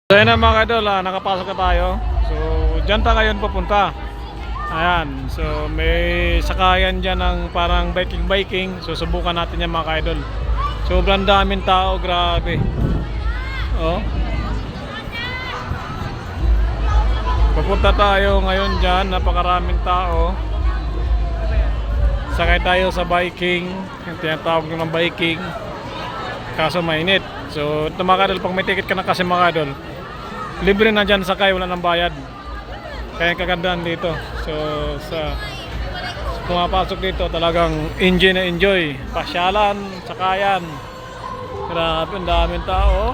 So yun na mga idol, nakapasok na tayo. So dyan tayo ngayon pupunta. Ayan, so may sakayan dyan ng parang biking. So subukan natin yan mga idol. Sobrang daming tao, grabe. Oh. Pupunta tayo ngayon dyan, napakaraming tao. Sakay tayo sa biking, yung tinatawag ng biking. Kaso mainit. So ito mga idol, pag may ticket ka na kasi mga idol, libre na dyan sakay, wala nang bayad. Kaya ang kagandahan dito. So sa pumapasok dito talagang enjoy na enjoy. Pasyalan, sakayan. Grabe, ang daming tao.